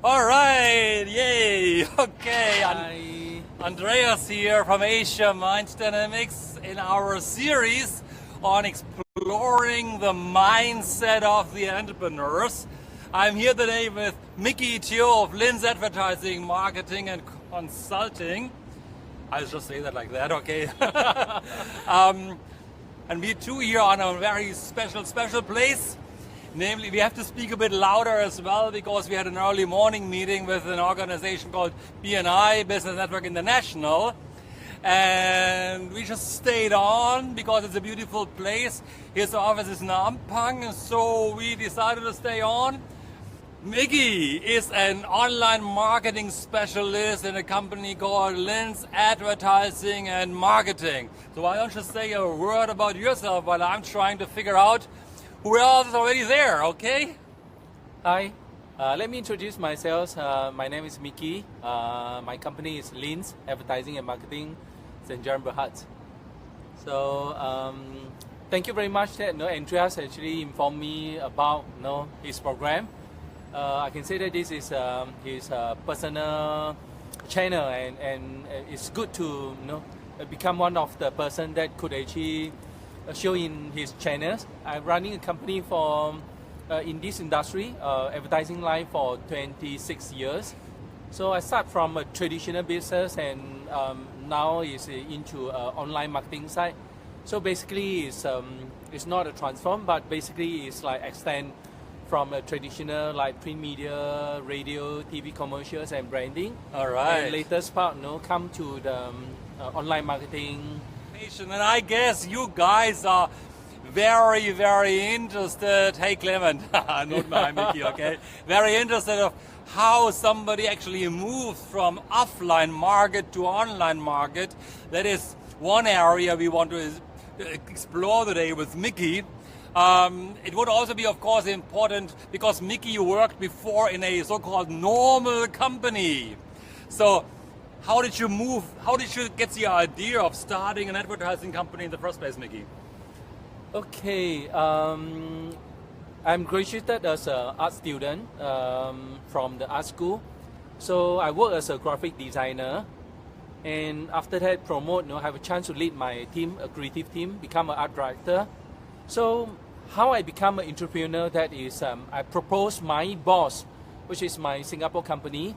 All right, yay, okay. Hi. Andreas here from Asia Mind Dynamics in our series on exploring the mindset of the entrepreneurs. I'm here today with Mickie Teo of Linz Advertising, Marketing and Consulting. I'll just say that like that, okay? And we too here on a very special place. Namely, we have to speak a bit louder as well because we had an early morning meeting with an organization called BNI, Business Network International. And we just stayed on because it's a beautiful place. His office is in Ampang, and so we decided to stay on. Mickie is an online marketing specialist in a company called Linz Advertising and Marketing. So why don't you say a word about yourself while I'm trying to figure out who else is already there, okay? Hi. Let me introduce myself. My name is Mickie. My company is Linz Advertising and Marketing, St. John Berhad. So thank you very much that Andreas actually informed me about his program. I can say that this is his personal channel, and it's good to become one of the person that could actually show in his channels. I'm running a company in this industry, advertising line for 26 years. So I start from a traditional business and now is into online marketing side. So basically it's not a transform, but basically it's like extend from a traditional like print media, radio, TV commercials and branding. All right. And latest part come to the online marketing. And I guess you guys are very, very interested. Hey, Clement, not my Mickie, okay? Very interested of how somebody actually moves from offline market to online market. That is one area we want to explore today with Mickie. It would also be, of course, important because Mickie, you worked before in a so-called normal company. So how did you move? How did you get the idea of starting an advertising company in the first place, Mickie? Okay, I'm graduated as an art student from the art school. So I work as a graphic designer, and after that promote, have a chance to lead my team, a creative team, become an art director. So how I become an entrepreneur, that is, I proposed my boss, which is my Singapore company,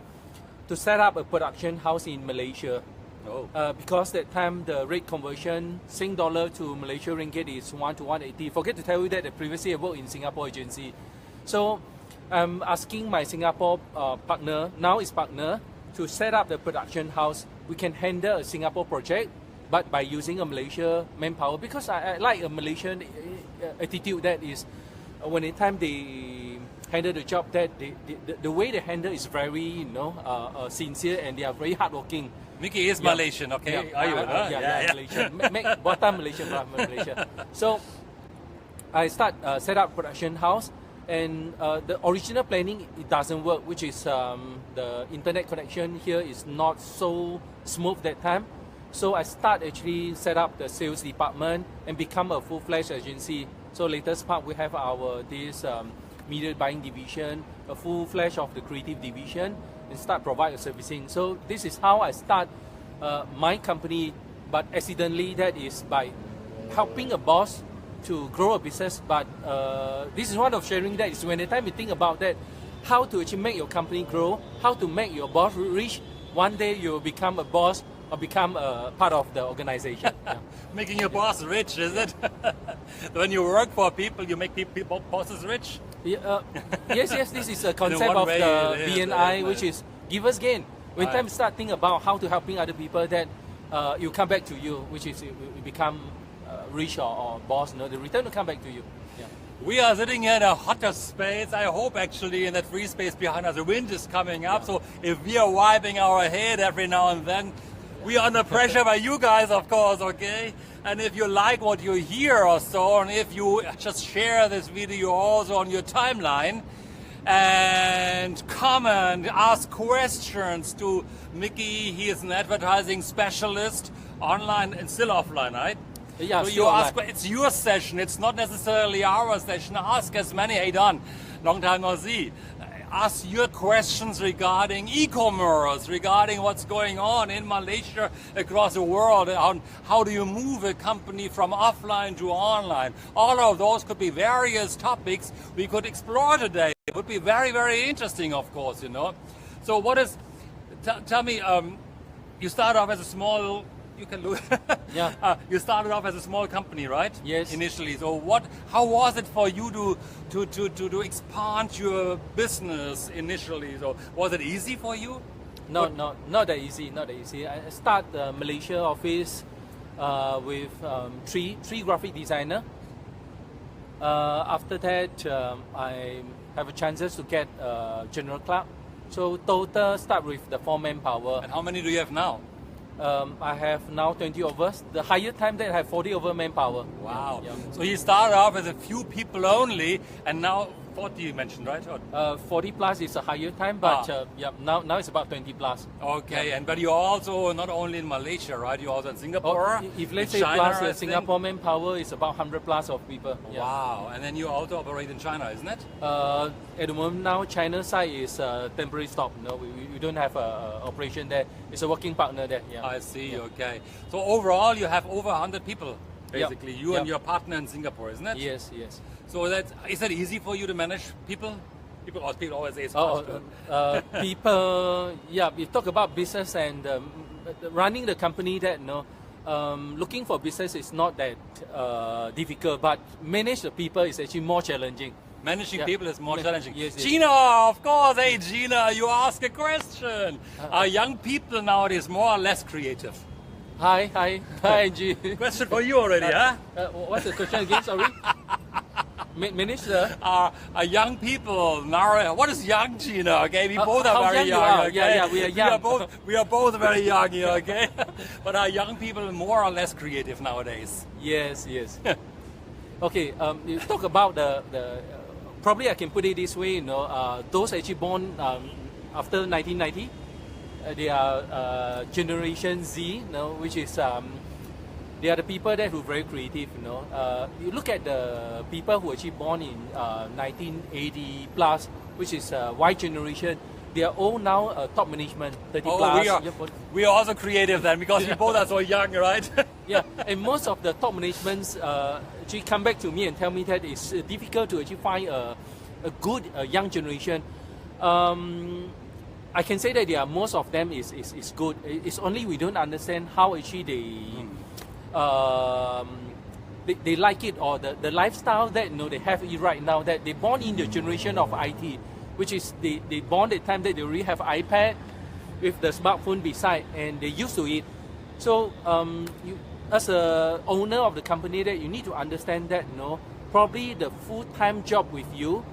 to set up a production house in Malaysia. Oh. Because that time the rate conversion Sing dollar to Malaysia ringgit is 1 to 180. Forget to tell you that previously I worked in Singapore agency. So I'm asking my Singapore partner, now is partner, to set up the production house. We can handle a Singapore project, but by using a Malaysia manpower, because I like a Malaysian attitude, that is when the time they handle the job, that the way they handle is very sincere, and they are very hardworking. Mickie is Malaysian, okay? Are you? Yeah, Malaysian. Batam, Malaysia. So I set up production house, and the original planning, it doesn't work, which is the internet connection here is not so smooth that time. So I actually set up the sales department and become a full-fledged agency. So latest part, we have this media buying division, a full-fledged of the creative division, and start provide servicing. So this is how I start my company, but accidentally, that is by helping a boss to grow a business. But this is one of sharing, that is when the time you think about that, how to actually make your company grow, how to make your boss rich. One day you will become a boss or become a part of the organization. Yeah. Making your boss rich, is it? When you work for people, you make people bosses rich? Yeah, yes, this is a concept of the BNI, which is give us gain. When time you start thinking about how to helping other people, that you come back to you, which is you become rich or boss, the return will come back to you. Yeah. We are sitting here in a hotter space. I hope actually in that free space behind us, the wind is coming up. Yeah. So if we are wiping our head every now and then, we are under pressure by you guys, of course, okay? And if you like what you hear or so, and if you just share this video also on your timeline, and comment, ask questions to Mickie. He is an advertising specialist, online and still offline, right? Yeah, so you ask, it's your session, it's not necessarily our session. Ask as many. Hey Don, long time no see. us your questions regarding e-commerce, regarding what's going on in Malaysia, across the world, on how do you move a company from offline to online. All of those could be various topics we could explore today. It would be very, very interesting, of course, you know. So what is, tell me, you started off as a small, you can look. Yeah. You started off as a small company, right? Yes. Initially. So how was it for you to expand your business initially? So was it easy for you? No, not that easy. Not that easy. I start the Malaysia office with three graphic designer. After that, I have a chances to get general clerk. So total start with the 4 manpower. And how many do you have now? I have now 20 of us. The higher time that I have 40 over manpower. Wow. Yeah. So you started off as a few people only, and now 40 you mentioned, right? 40 plus is a higher time, but now it's about 20 plus. Okay, Yeah. and you're also not only in Malaysia, right? You're also in Singapore. If let's in say China, plus I think. Singapore manpower is about 100 plus of people. Yeah. Wow, and then you also operate in China, isn't it? At the moment now, China side is temporary stop. No, we don't have a operation there. It's a working partner there. Yeah. I see. Okay. So overall, you have over 100 people, basically. You and Yep. your partner in Singapore, isn't it? Yes, yes. So is that easy for you to manage people? People always say it's hard. People, yeah, we talk about business and running the company that, looking for business is not that difficult, but manage the people is actually more challenging. Managing people is more challenging. Yes, yes. Gina, of course. Hey, Gina, you ask a question. Are young people nowadays more or less creative? Hi, G. Question for you already, huh? What's the question again? Sorry. Manage the. Are young people now? What is young, Gina? Okay, we both are how very young you young. are. Okay? Yeah, we are young. We are both very young here. Okay, but are young people more or less creative nowadays? Yes. Okay. You talk about the probably I can put it this way. Those actually born after 1990. They are Generation Z, which is they are the people that who are very creative. You look at the people who are actually born in 1980 plus, which is Y generation. They are all now top management, 30 plus. We are also creative then because we both are so young, right? Yeah, and most of the top managements actually come back to me and tell me that it's difficult to actually find a good young generation. I can say that most of them is good. It's only we don't understand how actually they like it, or the lifestyle that they have it right now, that they born in the generation of IT, which is they born the time that they already have iPad with the smartphone beside and they used to it. So you, as a owner of the company, that you need to understand that probably the full-time job with you,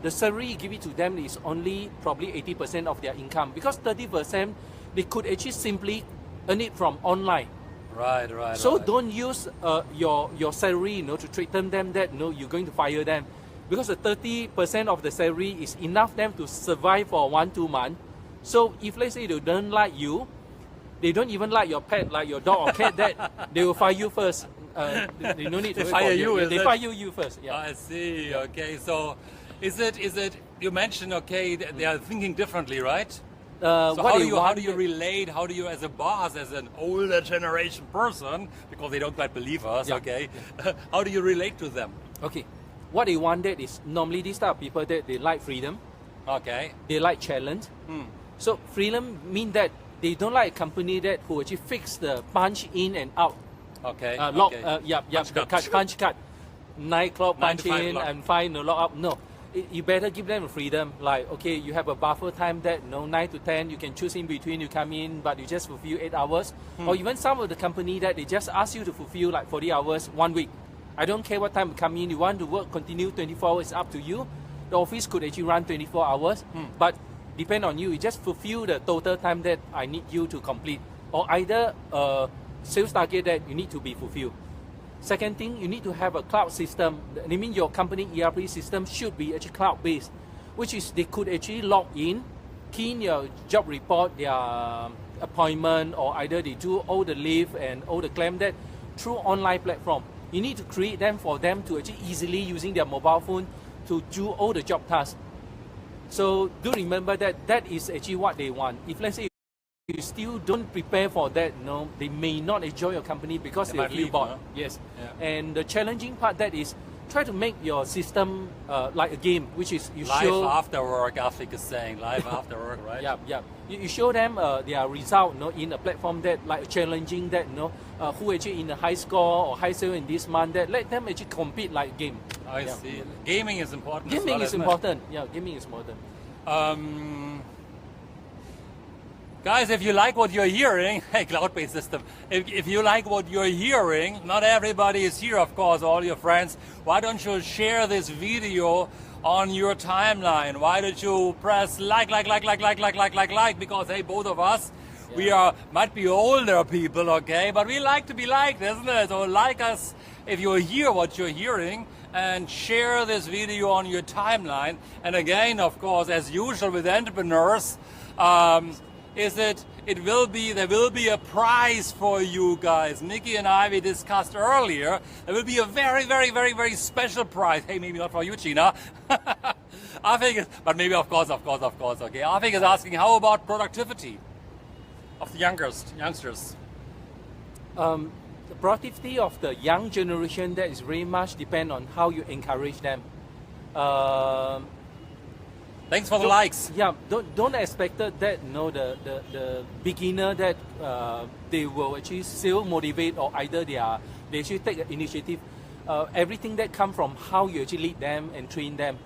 the salary you give it to them is only probably 80% of their income, because 30% they could actually simply earn it from online. Right. So don't use your salary, to threaten them that you're going to fire them, because the 30% of the salary is enough them to survive for 1-2 months. So if let's say they don't like you, they don't even like your pet, like your dog or cat, that they will fire you first. They no need to fire you. They fire you first. Yeah. I see. Yeah. Okay. So is it? You mentioned they are thinking differently, right? So how do you relate? How do you, as a boss, as an older generation person, because they don't quite believe us, okay? How do you relate to them? Okay, what they wanted is normally these type of people that they like freedom. Okay. They like challenge. So freedom means that they don't like a company that who actually fix the punch in and out. Okay. Punch cut. 9 o'clock punch in lock. and 5 log out. No. You better give them freedom. Like, okay, you have a buffer time that 9 to 10, you can choose in between, you come in, but you just fulfill 8 hours. Or even some of the company that they just ask you to fulfill like 40 hours 1 week. I don't care what time you come in, you want to work, continue 24 hours, it's up to you. The office could actually run 24 hours, but depend on you. You just fulfill the total time that I need you to complete. Or either sales target that you need to be fulfilled. Second thing, you need to have a cloud system. I mean, your company ERP system should be actually cloud-based, which is they could actually log in, key in your job report, their appointment, or either they do all the leave and all the claim that through online platform. You need to create them for them to actually easily using their mobile phone to do all the job tasks. So do remember that that is actually what they want. If let's say you still don't prepare for that, no, they may not enjoy your company because they feel bored. Yes. Yeah. And the challenging part that is try to make your system like a game, which is you life show after work. Afik is saying life after work, right? Yeah. You show them their result, in a platform that like challenging that, who actually in a high score or high sale in this month. That let them actually compete like game. I see. Gaming is important. Gaming as well, is important. Yeah, gaming is important. Guys, if you like what you're hearing, hey, cloud-based system, if you like what you're hearing, not everybody is here, of course, all your friends, why don't you share this video on your timeline? Why don't you press like, because, hey, both of us, we might be older people, okay, but we like to be liked, isn't it? So like us if you hear what you're hearing, and share this video on your timeline. And again, of course, as usual with entrepreneurs, there will be a prize for you guys. Mickie and I, we discussed earlier, there will be a very, very, very, very special prize. Hey, maybe not for you, Gina. I think, but maybe of course, okay. I think is asking, how about productivity of the youngsters? The productivity of the young generation, that is very much depend on how you encourage them. Thanks for the likes. Yeah, don't expect that the beginner that they will actually still motivate, or either they actually take the initiative. Everything that come from how you actually lead them and train them.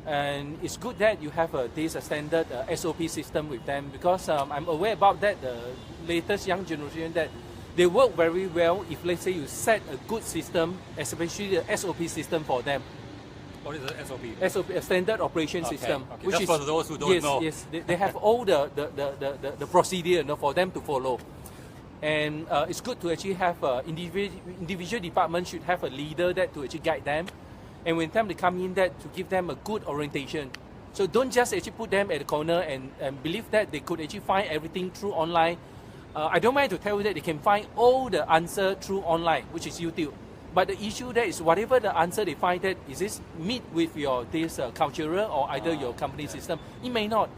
And it's good that you have this standard SOP system with them, because I'm aware about that, the latest young generation, that they work very well if, let's say, you set a good system, especially the SOP system for them. What is the SOP? SOP, a standard operation system. Okay. Which Just is, for those who don't know. Yes, they have all the procedure for them to follow. And it's good to actually have individual departments should have a leader that to actually guide them. And when time they come in, that to give them a good orientation. So don't just actually put them at the corner and believe that they could actually find everything through online. I don't mind to tell you that they can find all the answer through online, which is YouTube. But the issue there is whatever the answer they find, that is this meet with your cultural or either your company system. It may not.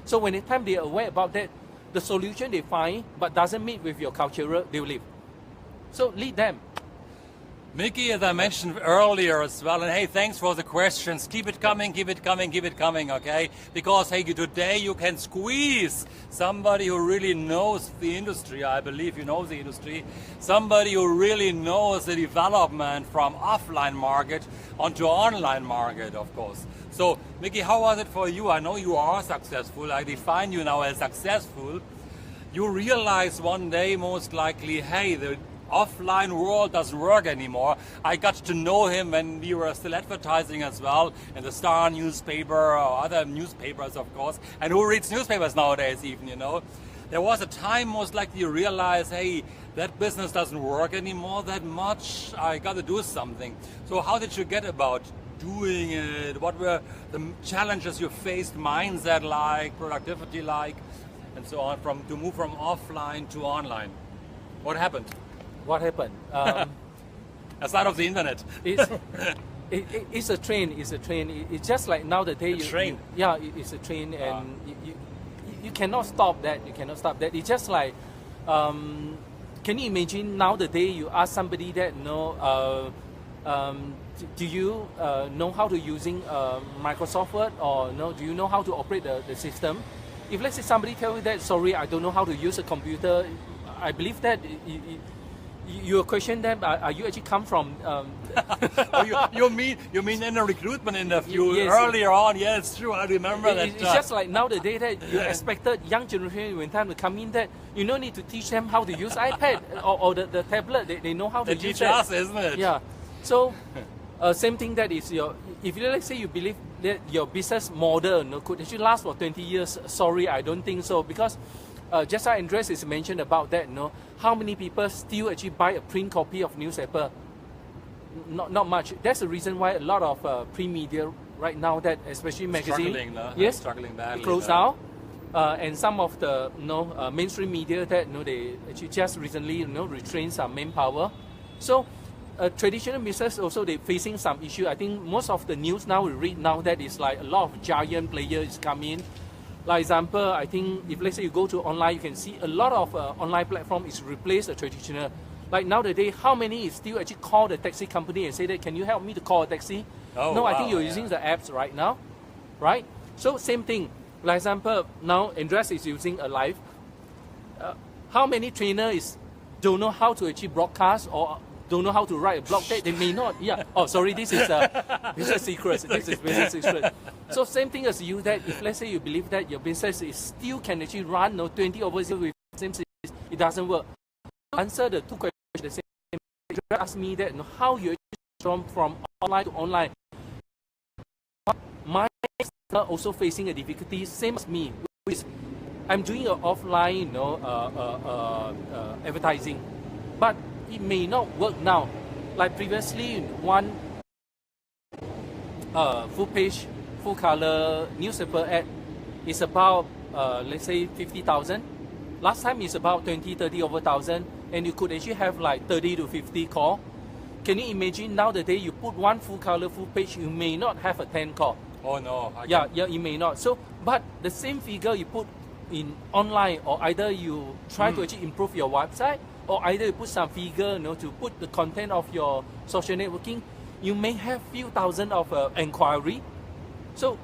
So when the time they are aware about that, the solution they find but doesn't meet with your cultural, they will leave. So lead them. Mickie, as I mentioned earlier as well, and hey, thanks for the questions. Keep it coming, okay? Because hey, today you can squeeze somebody who really knows the industry. I believe you know the industry. Somebody who really knows the development from offline market onto online market, of course. So, Mickie, how was it for you? I know you are successful. I define you now as successful. You realize one day, most likely, hey, the offline world doesn't work anymore. I got to know him when we were still advertising as well in the Star newspaper or other newspapers, of course. And who reads newspapers nowadays even, There was a time most likely you realize, hey, that business doesn't work anymore that much. I got to do something. So how did you get about doing it? What were the challenges you faced, mindset like, productivity like, and so on, to move from offline to online? What happened? Aside of the internet. It's a train. It's just like now the day it's a train, and you cannot stop that. It's just like, can you imagine now the day you ask somebody that, do you know how to using Microsoft Word, or do you know how to operate the system? If let's say somebody tell you that, sorry, I don't know how to use a computer, I believe that you question them. Are you actually come from? You mean in the recruitment interview yes, earlier on? Yeah, it's true. I remember that. It's just like now the day that you expected young generation when time to come in, that you don't need to teach them how to use iPad or the tablet. They know how to use it. Us, isn't it? Yeah. So same thing, that is if you let's say you believe that your business model could actually last for 20 years. Sorry, I don't think so, because. Just like Andreas is mentioned about that, how many people still actually buy a print copy of newspaper? Not much. That's the reason why a lot of print media right now, that especially magazine, struggling badly, closed down, and some of the mainstream media that they actually just recently retrained some manpower. So traditional business also they facing some issue. I think most of the news now we read now that is like a lot of giant players coming. Like example, I think if let's say you go to online, you can see a lot of online platform is replace the traditional. Like nowadays, how many is still actually call the taxi company and say that can you help me to call a taxi? Oh, no, wow, I think you're using the apps right now, right? So same thing. Like example, now Andreas is using a live. How many trainers don't know how to actually broadcast or don't know how to write a blog that they may not. Yeah. Oh, sorry. This is business secrets. This is business secret. So same thing as you that if let's say you believe that your business is still can actually run 20 over 0 with same series, it doesn't work. Answer the two questions the same. Ask me that how you from online to online. My are also facing a difficulty, same as me, which is I'm doing an offline, advertising, but it may not work now. Like previously, one full page, full color newspaper ad is about let's say 50,000. Last time it's about 20, 30 over 1,000, and you could actually have like 30 to 50 call. Can you imagine now the day you put one full color full page, you may not have a 10 call. Oh no. Yeah, you may not. So, but the same figure you put in online, or either you try to actually improve your website, or either you put some figure, to put the content of your social networking, you may have few thousand of inquiry. So,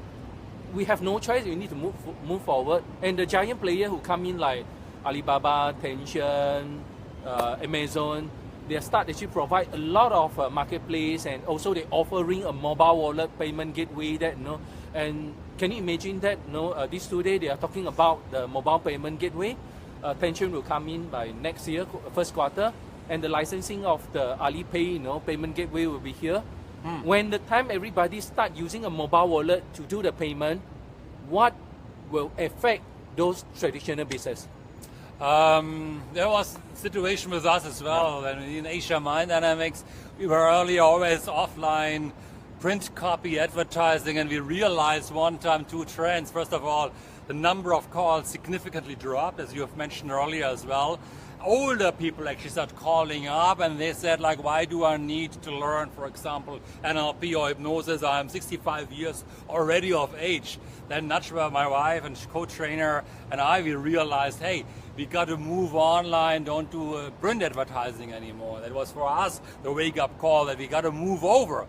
we have no choice. We need to move forward. And the giant player who come in like Alibaba, Tencent, Amazon, they start actually provide a lot of marketplace, and also they offering a mobile wallet payment gateway that and can you imagine that this today they are talking about the mobile payment gateway. Tencent will come in by next year first quarter, and the licensing of the Alipay payment gateway will be here. When the time everybody start using a mobile wallet to do the payment, what will affect those traditional business? There was a situation with us as well. When in Asia Mind Dynamics, we were earlier always offline, print copy advertising, and we realized one time two trends. First of all, the number of calls significantly dropped, as you have mentioned earlier as well. Older people actually start calling up and they said, like, why do I need to learn, for example, NLP or hypnosis? I'm 65 years already of age. Then Nachwa, my wife and co-trainer, and we realized, hey, we got to move online, don't do print advertising anymore. That was for us the wake-up call that we got to move over.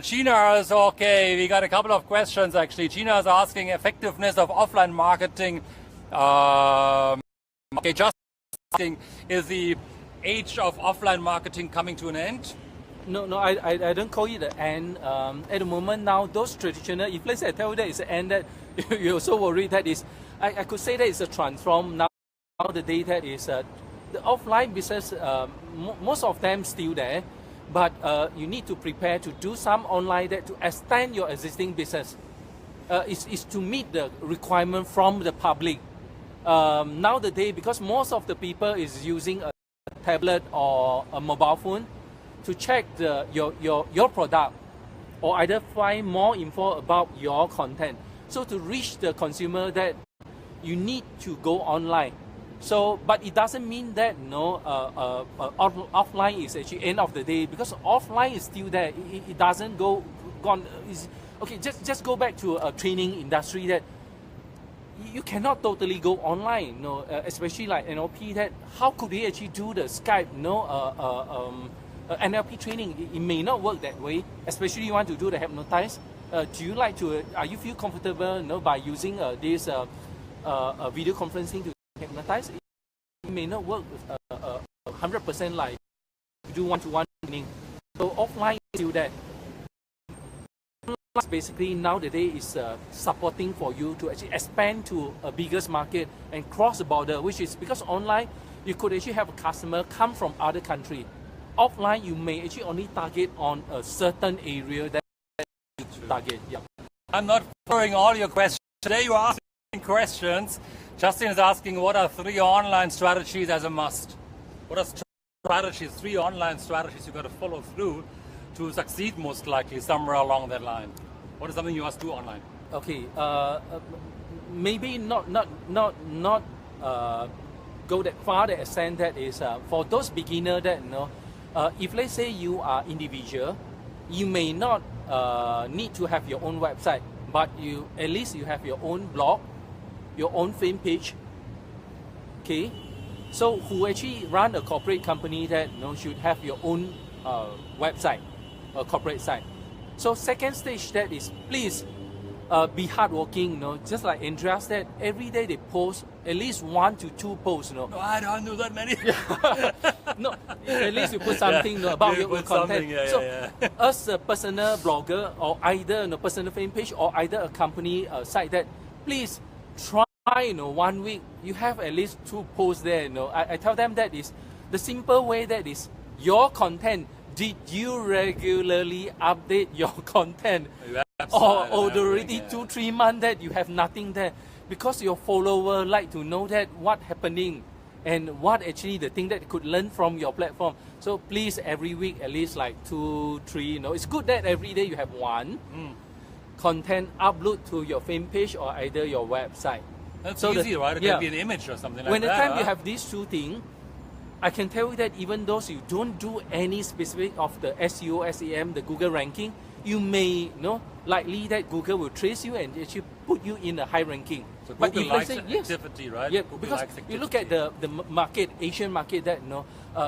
Gina is okay. We got a couple of questions actually. Gina is asking effectiveness of offline marketing. Okay, just asking, is the age of offline marketing coming to an end? No, I don't call it the end. At the moment now, those traditional, if let's say I tell you that it's the end, that you're so worried that is, I could say that it's a transform now. The day that is the offline business, most of them still there, but you need to prepare to do some online that to extend your existing business. Is to meet the requirement from the public. Now the day, because most of the people is using a tablet or a mobile phone to check your product, or either find more info about your content. So to reach the consumer, that you need to go online. So, but it doesn't mean that offline is actually end of the day, because offline is still there. It doesn't go gone. Okay, just go back to a training industry that you cannot totally go online. Especially like NLP. That how could we actually do the Skype? NLP training. It may not work that way. Especially you want to do the hypnotize. Do you like to? Are you feel comfortable? By using this video conferencing to hypnotize? It may not work 100% like you do one-to-one training. So offline is still there. Basically nowadays is supporting for you to actually expand to a biggest market and cross the border, which is because online you could actually have a customer come from other country. Offline you may actually only target on a certain area that you target. Yeah. I'm not following all your questions. Today you are asking questions. Justin is asking, what are 3 online strategies as a must? What are strategies, 3 online strategies you got to follow through to succeed most likely somewhere along that line? What is something you must do online? Okay, maybe not go that far. The extent that is for those beginner that If let's say you are individual, you may not need to have your own website, but at least you have your own blog, your own fan page. Okay, so who actually run a corporate company that should have your own website, a corporate site. So second stage that is please be hardworking. Just like Andreas said, every day they post at least 1 to 2 posts. No, I don't do that many. No, at least you put something about your content. As a personal blogger or either personal fan page or either a company site, that please try 1 week you have at least 2 posts there. I tell them that is the simple way, that is your content. Did you regularly update your content? Or already 2-3 months that you have nothing there? Because your follower like to know that what happening and what actually the thing that could learn from your platform. So please, every week at least like 2-3. It's good that every day you have one content upload to your fan page or either your website. That's so easy, right? It can be an image or something like that. When the time you have these 2 things, I can tell you that even though you don't do any specific of the SEO, SEM, the Google ranking, you may likely that Google will trace you and actually put you in a high ranking. So Google likes activity, right? Yeah, Google because you look at the market, Asian market, that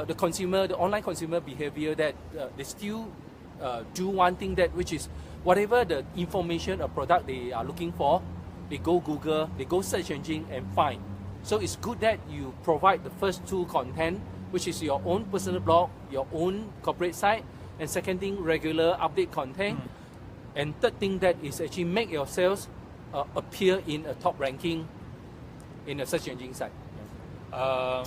the consumer, the online consumer behavior, that they still do one thing, that which is whatever the information or product they are looking for, they go Google, they go search engine and find. So it's good that you provide the first 2 content, which is your own personal blog, your own corporate site, and second thing, regular update content, and third thing that is actually make yourselves appear in a top ranking in a search engine site. I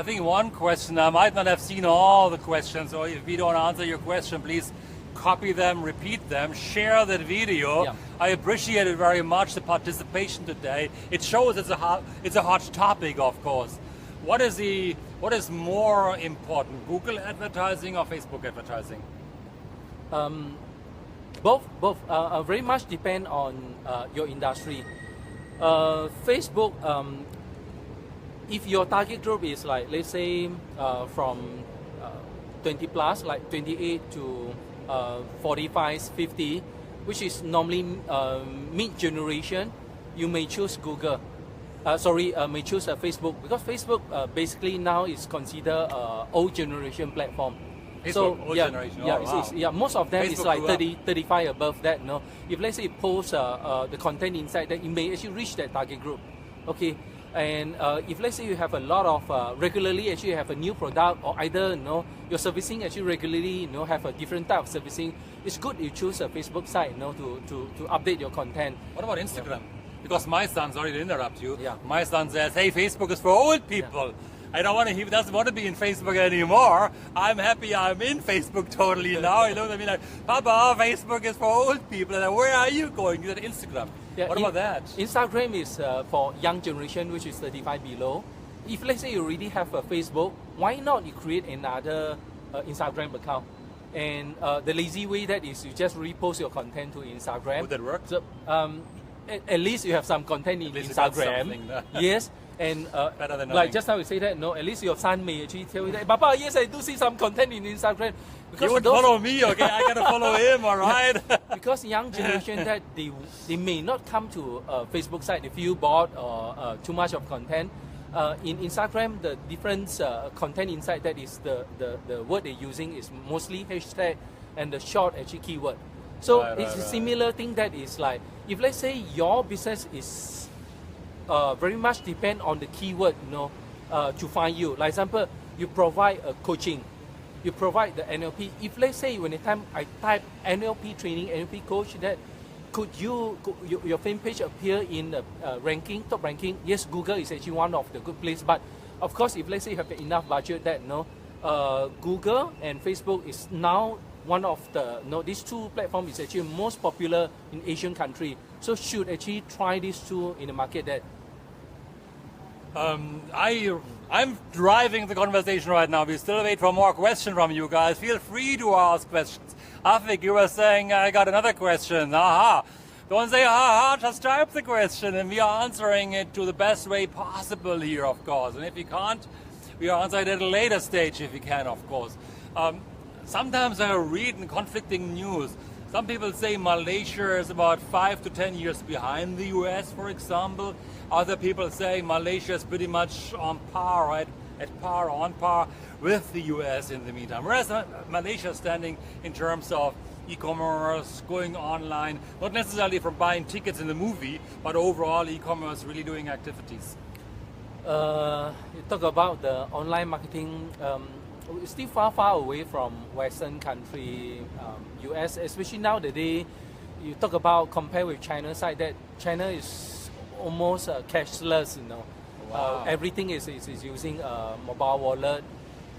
think one question, I might not have seen all the questions, so if we don't answer your question, please copy them, repeat them, share that video. Yeah. I appreciate it very much, the participation today. It shows it's a hot topic, of course. What is more important, Google advertising or Facebook advertising? Both very much depend on your industry. Facebook, if your target group is like, let's say from 20 plus, like 28 to 45, 50, which is normally mid-generation, you may choose Google. May choose Facebook, because Facebook basically now is considered old generation platform. Facebook, generation. Most of them Facebook is like 30, 35 above that. If let's say you post the content inside, that you may actually reach that target group. Okay, and if let's say you have a lot of regularly actually you have a new product, or either you're servicing actually regularly have a different type of servicing, it's good you choose a Facebook site to update your content. What about Instagram? Because my son, sorry to interrupt you, my son says, hey, Facebook is for old people. He doesn't want to be in Facebook anymore. I'm happy I'm in Facebook totally now. He looks at me like, Papa, Facebook is for old people. And where are you going? You're at Instagram. What about that? Instagram is for young generation, which is 35 below. If let's say you already have a Facebook, why not you create another Instagram account? And the lazy way that is you just repost your content to Instagram. Would that work? So, at least you have some content in Instagram. Yes. And better than like just now we say that, at least your son may actually tell you that, Papa, yes, I do see some content in Instagram. Because you would follow me, okay? I gotta follow him, all right? Because young generation that they may not come to Facebook site, they feel bored or too much of content. In Instagram, the different content inside, that is the word they're using is mostly hashtag and the short actually keyword. So it's a similar thing, that is like, if let's say your business is very much depend on the keyword, to find you. Like example, you provide a coaching, you provide the NLP. If let's say when the time I type NLP training, NLP coach, that could your fan page appear in the ranking, top ranking? Yes, Google is actually one of the good place. But of course, if let's say you have enough budget, that Google and Facebook is now one of the these 2 platforms is actually most popular in Asian country. So should actually try these 2 in the market. That I'm driving the conversation right now. We still wait for more questions from you guys. Feel free to ask questions. Afik, you were saying I got another question. Aha. Don't say aha, just type the question and we are answering it to the best way possible here, of course. And if you can't, we answer it at a later stage if we can, of course. Sometimes I read in conflicting news. Some people say Malaysia is about 5 to 10 years behind the US, for example. Other people say Malaysia is pretty much on par, right? On par with the US in the meantime. Whereas Malaysia is standing in terms of e-commerce, going online, not necessarily from buying tickets in the movie, but overall e-commerce really doing activities. You talk about the online marketing, we're still far away from Western country, US, especially nowadays. You talk about compare with China side, that China is almost cashless, you know. Wow. Everything is using a mobile wallet.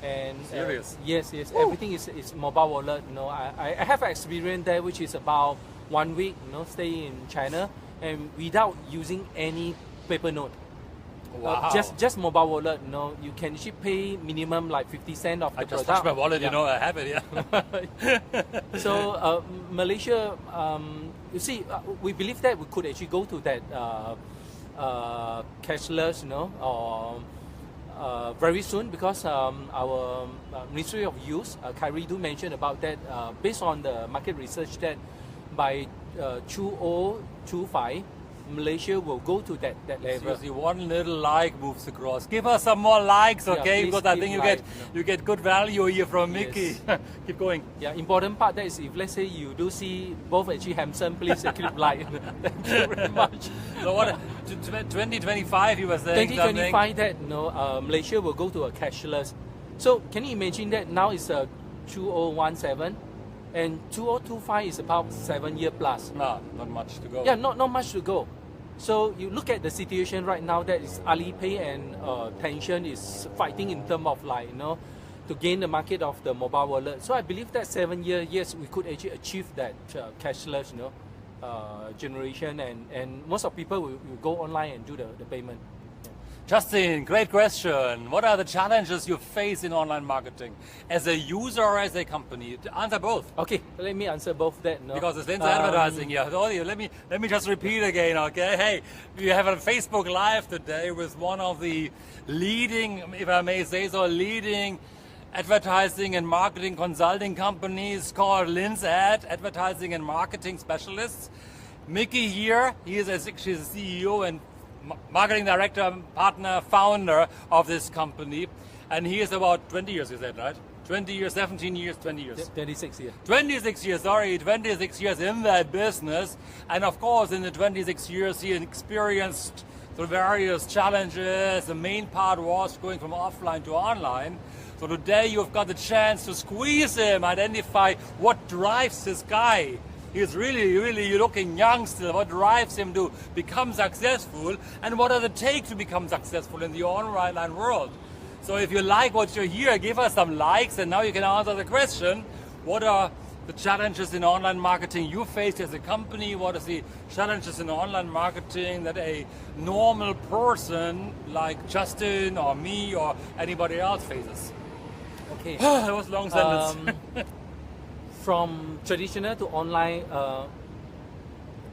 And serious? Yes, everything is mobile wallet. You know, I have experience there, which is about 1 week, you know, stay in China and without using any paper note. Wow. Just mobile wallet, you know, you can pay minimum like 50 cents of the I just product. touched my wallet, you know, I have it, yeah. So Malaysia, you see, we believe that we could actually go to that cashless, you know, or very soon, because our Ministry of Youth, Kyrie, do mention about that, based on the market research, that by 2025, Malaysia will go to that level. Seriously, one little like moves across. Give us some more likes, okay? Yeah, because I think you get good value here from Mickie. Yes. Keep going. Yeah, important part that is, if let's say you do see both actually handsome, please click like. Thank you very much. So what? 2025, you were saying 2025 something? that, you know, Malaysia will go to a cashless. So can you imagine that now it's 2017 and 2025 is about 7 years plus. No, not much to go. Yeah, not much to go. So you look at the situation right now, that is Alipay and Tencent is fighting in terms of, like, you know, to gain the market of the mobile wallet. So I believe that 7 years, yes, we could actually achieve that cashless, you know, generation, and most of people will go online and do the payment. Justin, great question. What are the challenges you face in online marketing as a user or as a company? Answer both. Okay, let me answer both that. No? Because it's Lin's advertising here. Let me just repeat again, okay? Hey, we have a Facebook Live today with one of the leading, if I may say so, leading advertising and marketing consulting companies called Lin's Advertising and Marketing Specialists. Mickie here, she's a CEO and marketing director, partner, founder of this company, and he is about 20 years, you said, right? 20 years, 17 years, 20 years. 26 years. 26 years, 26 years in that business. And of course, in the 26 years, he experienced the various challenges. The main part was going from offline to online. So today you've got the chance to squeeze him, identify what drives this guy. He's really looking young still. What drives him to become successful, and what does it take to become successful in the online world? So if you like what you hear, give us some likes, and now you can answer the question: what are the challenges in online marketing you face as a company? What are the challenges in online marketing that a normal person like Justin or me or anybody else faces? Okay. That was a long sentence. From traditional to online,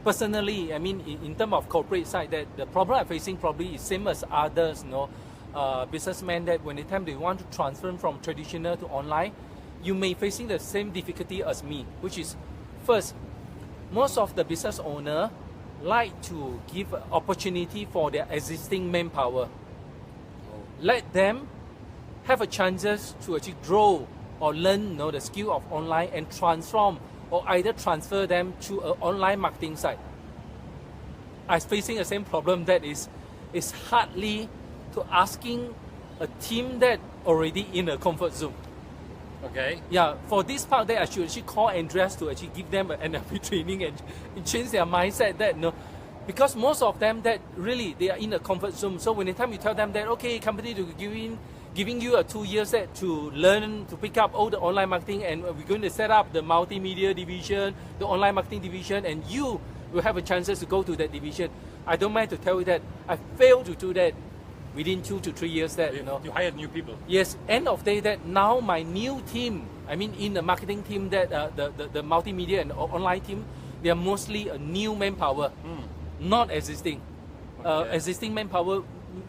personally, I mean, in terms of corporate side, that the problem I'm facing probably is same as others, you know, businessmen, that when the time they want to transfer from traditional to online, you may facing the same difficulty as me, which is, first, most of the business owner like to give opportunity for their existing manpower. Let them have a chances to actually grow or learn, you know, the skill of online and transform or either transfer them to an online marketing site. I'm facing the same problem, that is hardly to asking a team that already in a comfort zone. Okay. Yeah, for this part, that I should actually call Andreas to actually give them an NLP training and change their mindset, that, you know, because most of them that really they are in a comfort zone. So when the time you tell them that, okay, company to giving you a 2 years set to learn, to pick up all the online marketing, and we're going to set up the multimedia division, the online marketing division, and you will have a chance to go to that division. I don't mind to tell you that I failed to do that within 2 to 3 years. That, you know, you hired new people. Yes, end of day that now my new team, I mean in the marketing team, that the multimedia and online team, they are mostly a new manpower, not existing. Okay. Existing manpower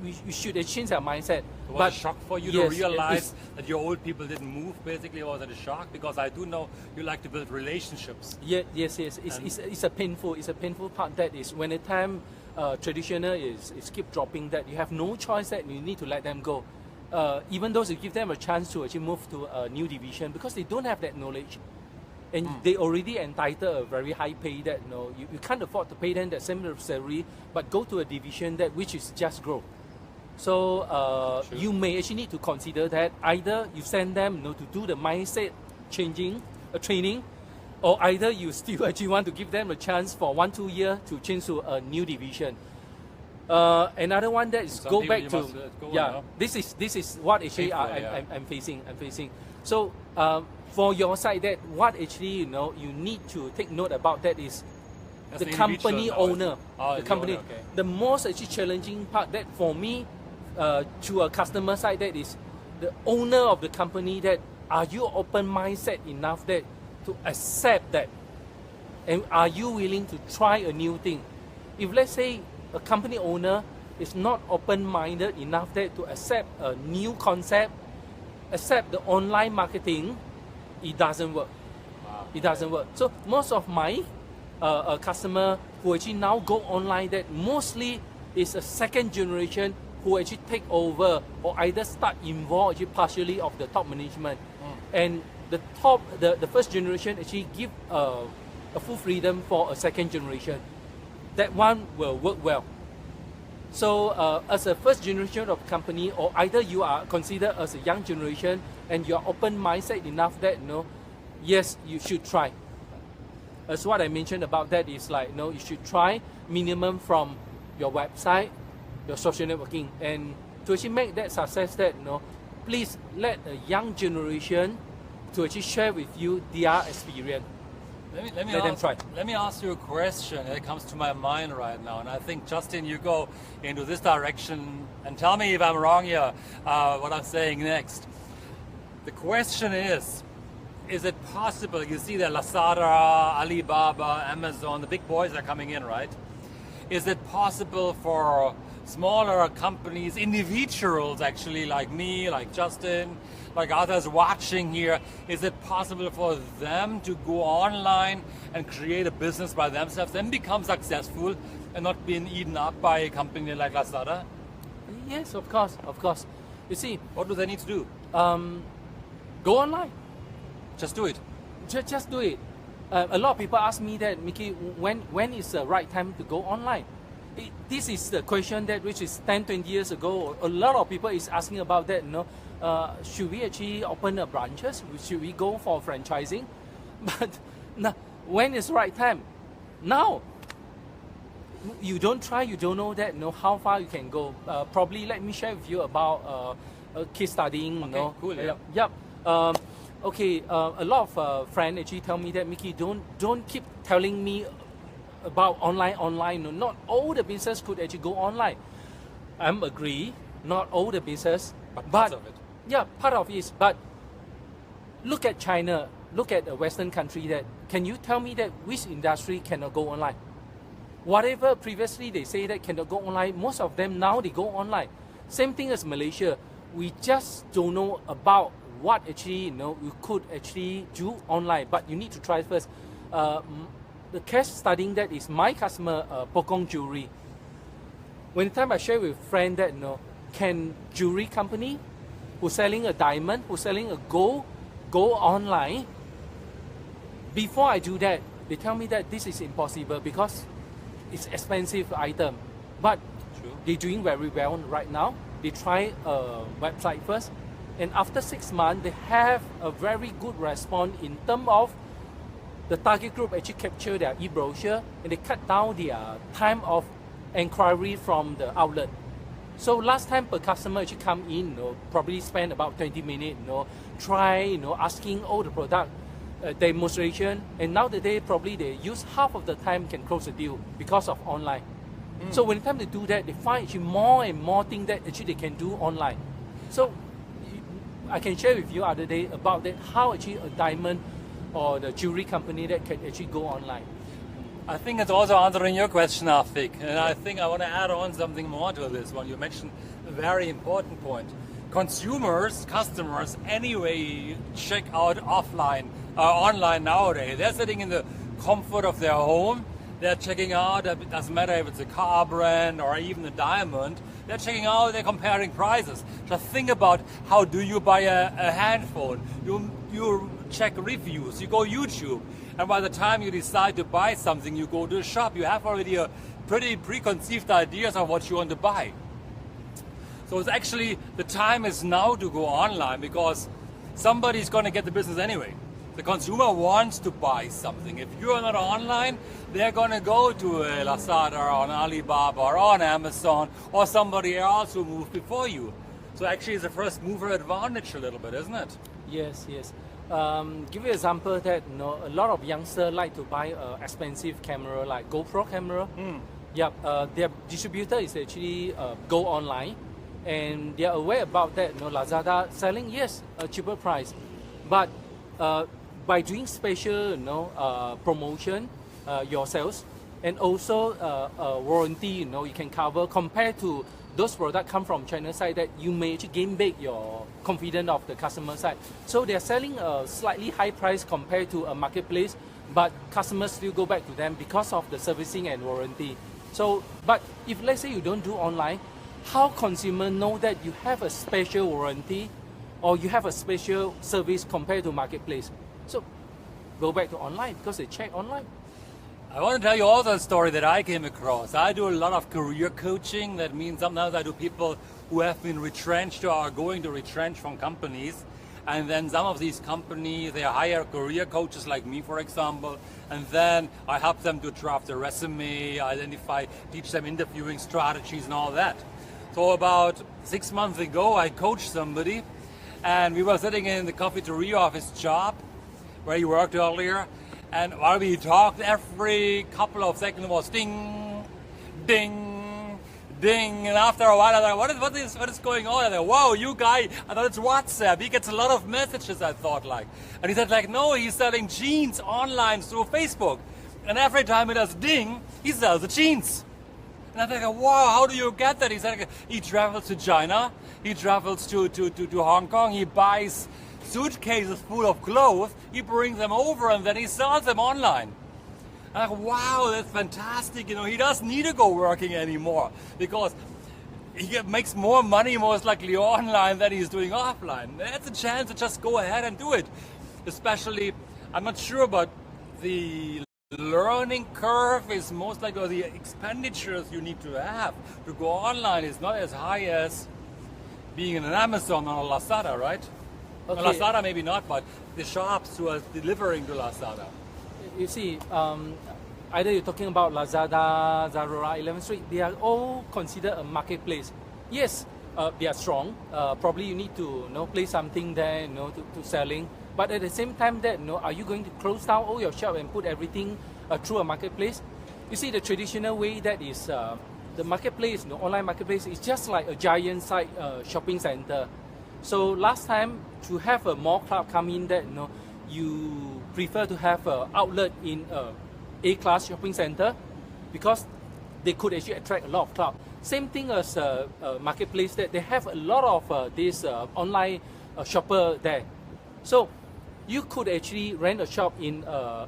we should change our mindset. It was a shock for you to yes, realize that your old people didn't move. Basically, was it a shock? Because I do know you like to build relationships. Yes. It's a painful part. That is when the time traditional is keep dropping. That you have no choice. That you need to let them go. Even though you give them a chance to actually move to a new division because they don't have that knowledge. And they already entitled a very high pay that you can't afford to pay them that same salary, but go to a division that which is just grow. So you may actually need to consider that either you send them to do the mindset changing training, or either you still actually want to give them a chance for 1-2 years to change to a new division. Another one that is go back to this is what actually I'm facing. So for your side, that what actually you need to take note about that is the company owner. The company. Owner, okay. The most actually challenging part that for me to a customer side, that is the owner of the company. That are you open mindset enough that to accept that, and are you willing to try a new thing? If let's say a company owner is not open-minded enough that to accept a new concept, accept the online marketing, it doesn't work. Wow. It doesn't work. So most of my customer who actually now go online, that mostly is a second generation who actually take over or either start involved actually partially of the top management, and the first generation actually give a full freedom for a second generation. That one will work well. So as a first generation of company, or either you are considered as a young generation and you are open mindset enough that yes, you should try. As what I mentioned about that is like you should try minimum from your website, your social networking, and to actually make that success, that please let a young generation to actually share with you their experience. Let me ask you a question that comes to my mind right now, and I think, Justin, you go into this direction, and tell me if I'm wrong here, what I'm saying next. The question is it possible, you see that Lazada, Alibaba, Amazon, the big boys are coming in, right? Is it possible for smaller companies, individuals actually, like me, like Justin, like others watching here, is it possible for them to go online and create a business by themselves and become successful and not being eaten up by a company like Lazada? Yes, of course. You see, what do they need to do? Go online. Just do it. Just do it. A lot of people ask me that, Mickie, when is the right time to go online? This is the question that which is 10-20 years ago. A lot of people is asking about that. Should we actually open a branches? Should we go for franchising? But now, when is the right time? Now. You don't try, you don't know that. How far you can go. Probably let me share with you about case studying. Okay, cool. Yeah. Yep. A lot of friends actually tell me that, Mickie, don't keep telling me about online. Not all the business could actually go online. I'm agree, not all the business, but part of it. Yeah, part of it is. But look at China, look at a Western country. That can you tell me that which industry cannot go online? Whatever previously they say that cannot go online, most of them now they go online. Same thing as Malaysia. We just don't know about what actually you could actually do online, but you need to try first. The case studying that is my customer, Pokong Jewelry. When the time I share with friend that can jewelry company who's selling a diamond, who's selling a gold, go online. Before I do that, they tell me that this is impossible because it's expensive item. But they're doing very well right now. They try a website first, and after 6 months, they have a very good response in terms of the target group actually capture their e-brochure, and they cut down their time of inquiry from the outlet. So last time per customer actually come in, probably spend about 20 minutes, try, asking all the product demonstration, and now that they use half of the time can close the deal because of online. So when the time they do that, they find actually more and more things that actually they can do online. So I can share with you other day about that, how actually a diamond or the jewelry company that can actually go online. I think it's also answering your question, Afik. And I think I want to add on something more to this one. You mentioned a very important point. Consumers, customers, anyway, check out online nowadays. They're sitting in the comfort of their home. They're checking out, it doesn't matter if it's a car brand or even a diamond. They're checking out, they're comparing prices. Just think about, how do you buy a handphone? You check reviews, you go YouTube. And by the time you decide to buy something, you go to a shop. You have already a pretty preconceived ideas of what you want to buy. So it's actually, the time is now to go online, because somebody's going to get the business anyway. The consumer wants to buy something. If you're not online, they're going to go to a Lazada or on Alibaba or on Amazon, or somebody else who moved before you. So actually it's a first mover advantage a little bit, isn't it? Yes, yes. Give you an example that a lot of youngsters like to buy expensive camera like GoPro camera. Their distributor is actually go online, and they are aware about that. Lazada selling, yes, a cheaper price, but by doing special promotion yourselves, and also warranty, you can cover compared to those products come from China side, that you may actually gain back your confidence of the customer side. So they're selling a slightly high price compared to a marketplace, but customers still go back to them because of the servicing and warranty. So, but if let's say you don't do online, how consumer know that you have a special warranty or you have a special service compared to marketplace? So go back to online, because they check online. I want to tell you also a story that I came across. I do a lot of career coaching. That means sometimes I do people who have been retrenched or are going to retrench from companies. And then some of these companies, they hire career coaches like me, for example. And then I help them to draft a resume, identify, teach them interviewing strategies and all that. So about 6 months ago, I coached somebody, and we were sitting in the cafeteria of his job where he worked earlier. And while we talked, every couple of seconds was ding, ding, ding. And after a while, I thought, what is going on? I thought, wow, you guy, I thought it's WhatsApp. He gets a lot of messages, I thought, like. And he said, like, no, he's selling jeans online through Facebook. And every time it does ding, he sells the jeans. And I think, wow, how do you get that? He said, he travels to China, he travels to Hong Kong, he buys suitcases full of clothes, he brings them over, and then he sells them online. And I'm like, wow, that's fantastic. He doesn't need to go working anymore, because he makes more money most likely online than he's doing offline. That's a chance to just go ahead and do it. Especially, I'm not sure, but the learning curve is most likely, or the expenditures you need to have to go online is not as high as being in an Amazon or a Lazada, right? Okay. Well, Lazada maybe not, but the shops who are delivering to Lazada. You see, either you're talking about Lazada, Zalora, 11th Street, they are all considered a marketplace. Yes, they are strong. Probably you need to place something there, to selling. But at the same time, that are you going to close down all your shop and put everything through a marketplace? You see, the traditional way that is the marketplace, online marketplace, is just like a giant site shopping center. So last time, to have a mall club come in, that you prefer to have an outlet in A-class shopping center, because they could actually attract a lot of club. Same thing as a marketplace, that they have a lot of this online shopper there. So you could actually rent a shop in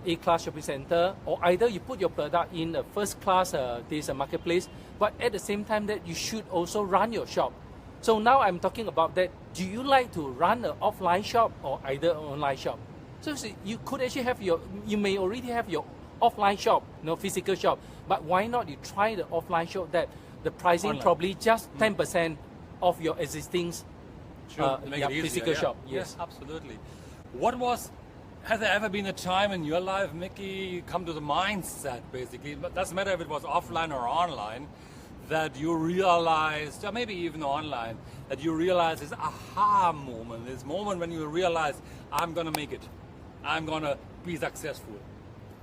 A-class shopping center, or either you put your product in a first class this marketplace, but at the same time that you should also run your shop. So now I'm talking about that. Do you like to run an offline shop or either an online shop? So you could actually have you may already have your offline shop, physical shop, but why not you try the offline shop, that the pricing online, probably just 10% of your existing physical shop. Yes, absolutely. Has there ever been a time in your life, Mickie, you come to the mindset basically, it doesn't matter if it was offline or online, that you realized, or maybe even online, that you realize this aha moment, this moment when you realize, I'm going to make it, I'm going to be successful.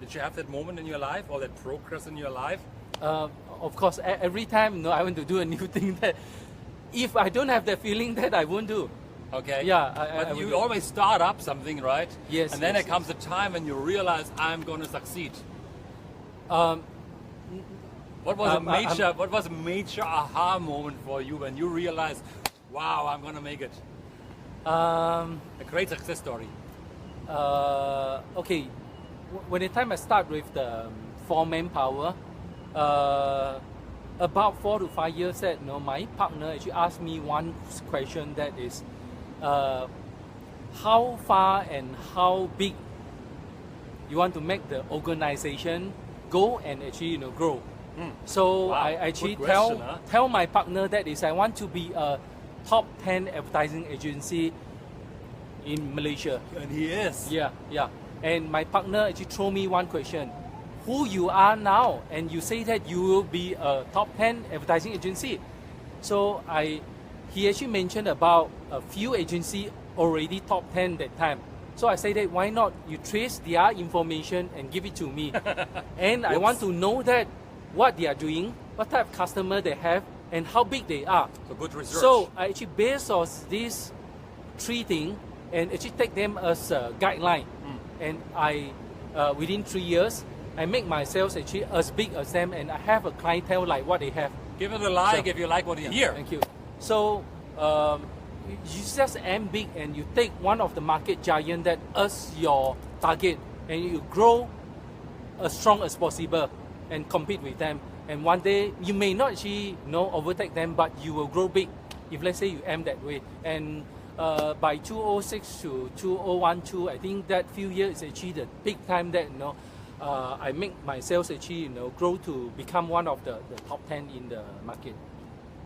Did you have that moment in your life, or that progress in your life? Of course, every time I want to do a new thing, that if I don't have that feeling, that I won't do. Okay. Yeah. But you always start up something, right? Yes. And then there comes a time when you realize, I'm going to succeed. Um, What was a major aha moment for you when you realized, wow, I'm gonna make it? A great success story. Okay, when the time I start with the 4 manpower, about 4 to 5 years that my partner actually asked me one question, that is, how far and how big you want to make the organization go and actually grow. So Wow, I actually good question, tell my partner that is I want to be a top 10 advertising agency in Malaysia. And he is. Yeah. And my partner actually throw me one question: who you are now, and you say that you will be a top 10 advertising agency. So he actually mentioned about a few agency already top 10 that time. So I say that why not you trace their information and give it to me, and I want to know that what they are doing, what type of customer they have, and how big they are. So good research. So I actually based on these 3 things and actually take them as a guideline. And I, within 3 years, I make myself actually as big as them, and I have a clientele like what they have. Give it a like if you like what you hear. Thank you. So you just aim big and you take one of the market giant that as your target, and you grow as strong as possible and compete with them. And one day you may not actually overtake them, but you will grow big if let's say you aim that way. And by 2006 to 2012, I think that few years is actually the big time that I make myself actually grow to become one of the top 10 in the market.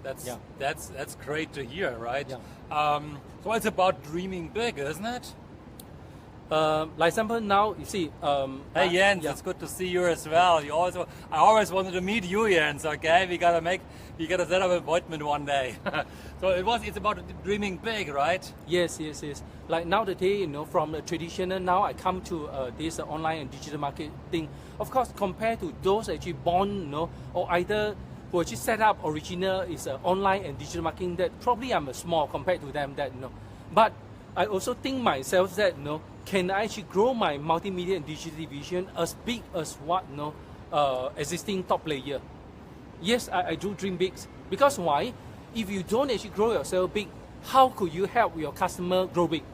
That's great to hear, right? Yeah. So it's about dreaming big, isn't it? Like example now, you see. Hey Jens, it's good to see you as well. I always wanted to meet you, Jens. Okay, we gotta set up an appointment one day. So it's about dreaming big, right? Yes. Like now the day, from the traditional, now I come to this online and digital marketing. Of course, compared to those actually born, or either who actually set up original is online and digital marketing, that probably I'm small compared to them. But I also think myself that can I actually grow my multimedia and digital division as big as what existing top player? Yes, I do dream big. Because why? If you don't actually grow yourself big, how could you help your customer grow big?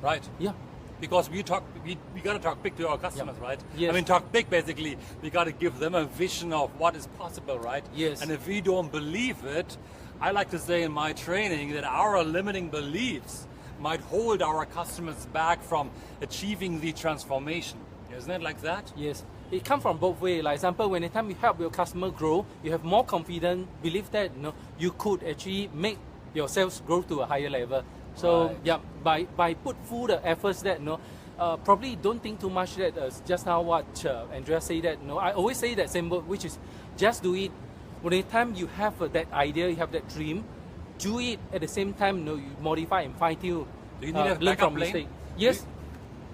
Right. Yeah. Because we gotta talk big to our customers, right? Yes. I mean, talk big basically. We gotta give them a vision of what is possible, right? Yes. And if we don't believe it, I like to say in my training that our limiting beliefs might hold our customers back from achieving the transformation. Isn't it like that? Yes. It comes from both ways. Like example, when the time you help your customer grow, you have more confidence, believe that you could actually make yourselves grow to a higher level. So by put full the efforts that probably don't think too much that just now what Andreas say that I always say that same word, which is just do it. When the time you have that idea, you have that dream, do it at the same time. You modify and fine tune. Do you need a learn backup from plan? mistake. Yes.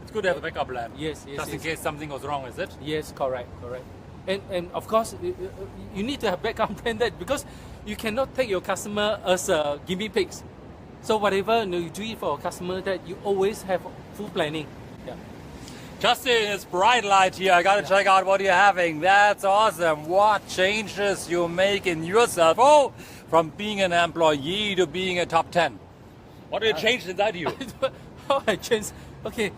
It's good to have a backup plan. Yes. Just in case something goes wrong, is it? Yes, correct. And of course, you need to have backup plan that, because you cannot take your customer as guinea pigs. So whatever you do it for a customer, that you always have full planning. Yeah. Justin, it's bright light here. I gotta check out what you're having. That's awesome. What changes you make in yourself? Oh, from being an employee to being a top 10. What did change inside you? How I changed? Okay.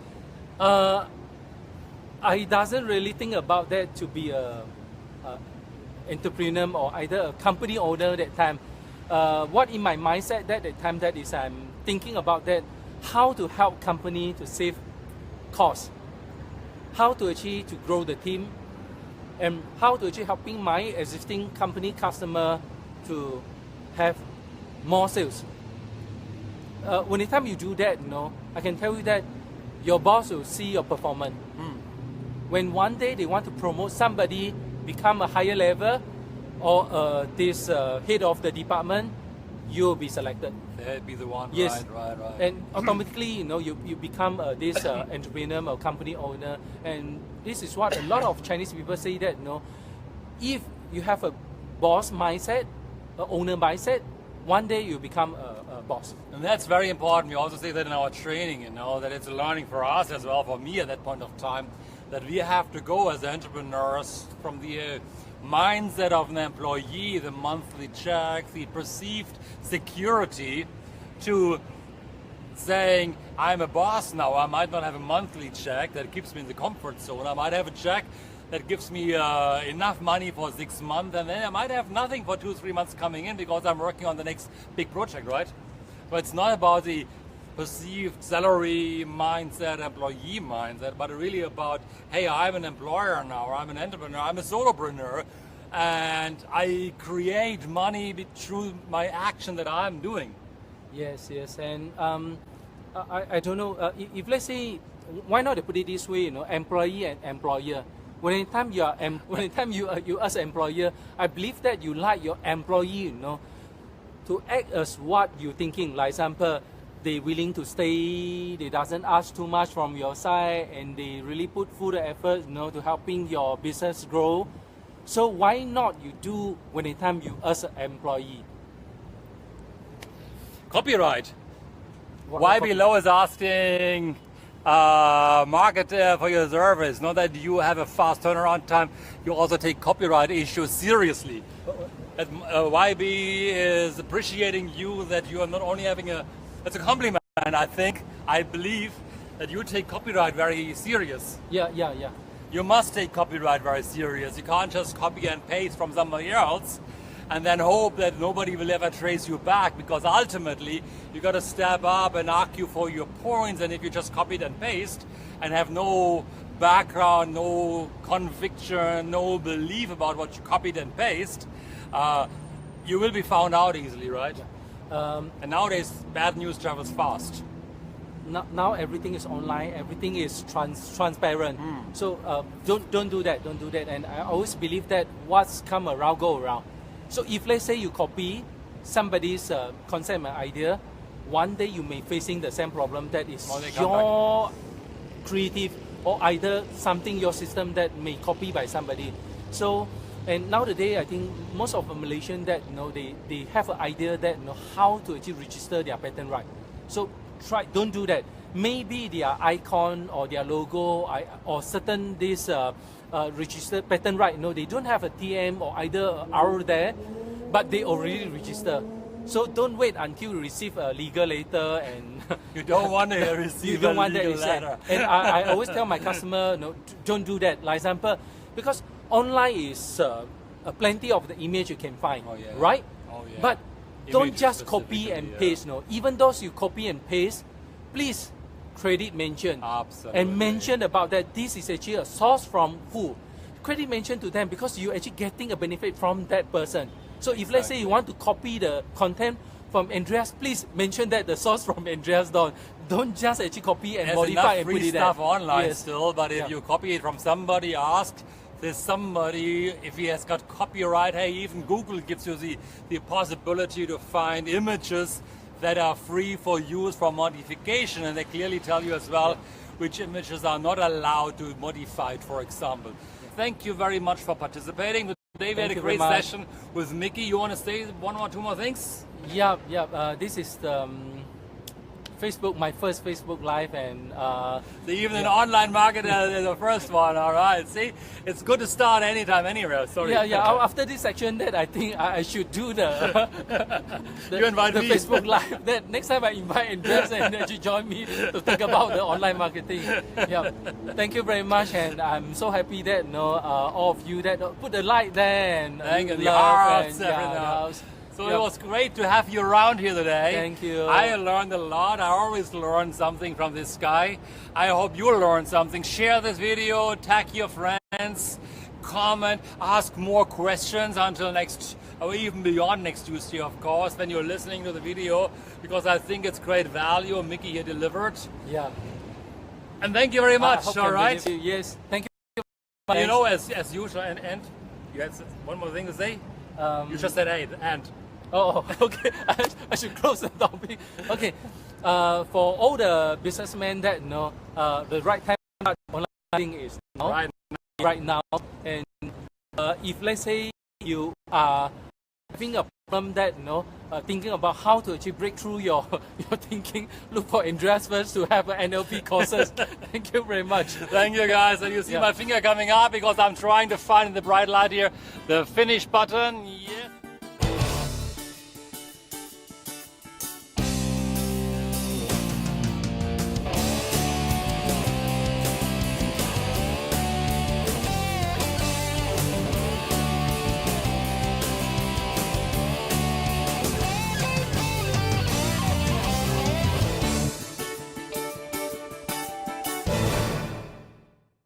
I doesn't really think about that to be a entrepreneur or either a company owner that time. What in my mindset that time that is I'm thinking about that how to help company to save costs, how to achieve to grow the team, and how to achieve helping my existing company customer to have more sales. When the time you do that, I can tell you that your boss will see your performance. When one day they want to promote somebody, become a higher level, or this head of the department, you will be selected. They'd be the one. Yes. Right. And automatically, you become this entrepreneur or company owner. And this is what a lot of Chinese people say that, if you have a boss mindset, an owner mindset, one day you become a boss. And that's very important. We also say that in our training, that it's a learning for us as well, for me at that point of time, that we have to go as entrepreneurs from the mindset of an employee, the monthly check, the perceived security, to saying, I'm a boss now. I might not have a monthly check that keeps me in the comfort zone. I might have a check that gives me enough money for 6 months, and then I might have nothing for 2-3 months coming in because I'm working on the next big project, right? But it's not about the perceived salary mindset, employee mindset, but really about, hey, I'm an employer now, I'm an entrepreneur, I'm a solopreneur, and I create money through my action that I'm doing. Yes, and I don't know, if let's say, why not put it this way, employee and employer. When you as an employer, I believe that you like your employee, to act as what you're thinking. Like example, they willing to stay, they doesn't ask too much from your side, and they really put full effort, to helping your business grow. So why not you do when you as an employee? Copyright. Why below is asking market for your service. Not that you have a fast turnaround time, you also take copyright issues seriously. YB is appreciating you that you are not only having it's a compliment, and I believe that you take copyright very serious. Yeah. You must take copyright very serious. You can't just copy and paste from somebody else and then hope that nobody will ever trace you back, because ultimately you got to step up and argue for your points. And if you just copied and paste and have no background, no conviction, no belief about what you copied and paste, you will be found out easily, right? And nowadays bad news travels fast. Now everything is online, everything is transparent. So don't do that. And I always believe that what's come around go around. So if let's say you copy somebody's concept or idea, one day you may facing the same problem that is your creative, or either something your system that may copy by somebody. So and nowadays I think most of the Malaysians that they have an idea that how to actually register their patent right. So don't do that. Maybe their icon or their logo or certain this registered patent right, they don't have a TM or either R there, but they already register. So don't wait until you receive a legal letter and you don't want to receive a legal letter. And I always tell my customer, don't do that. Like example, because online is plenty of the image you can find, right? But don't just copy and paste. Even those you copy and paste, please credit mention. Absolutely. And mention about that this is actually a source from who. Credit mention to them, because you're actually getting a benefit from that person. So if let's say you want to copy the content from Andreas, please mention that the source from Andreas Dorn. Don't just actually copy and modify and put it there. There's enough free stuff online still, but if you copy it from somebody, ask there's somebody, if he has got copyright, hey, even Google gives you the possibility to find images that are free for use for modification, and they clearly tell you as well which images are not allowed to be modified, for example. Thank you very much for participating. Today we had a great session with Mickie. You want to say one or two more things? Yeah. This is the my first Facebook Live, and even an online marketer is the first one. All right, see, it's good to start anytime, anywhere. Sorry. Yeah. After this section, that I think I should do the you invite the me. Facebook Live. That next time I invite Andreas and you join me to think about the online marketing. Yeah, thank you very much, and I'm so happy that all of you that put the like there and the hearts, everything. So it was great to have you around here today. Thank you. I learned a lot. I always learn something from this guy. I hope you learned something. Share this video, tag your friends, comment, ask more questions until next, or even beyond next Tuesday, of course, when you're listening to the video, because I think it's great value. Mickie here delivered. Yeah. And thank you very much. All right. Yes. Thank you. As usual, and you had one more thing to say? You just said hey, and. Oh, okay. I should close the topic. Okay. For all the businessmen that know, the right time to start online is now. Right now. And if let's say you are having a From that, thinking about how to actually break through your thinking, look for Andreas first to have NLP courses. Thank you very much. Thank you, guys. And you see my finger coming up because I'm trying to find in the bright light here the finish button. Yeah.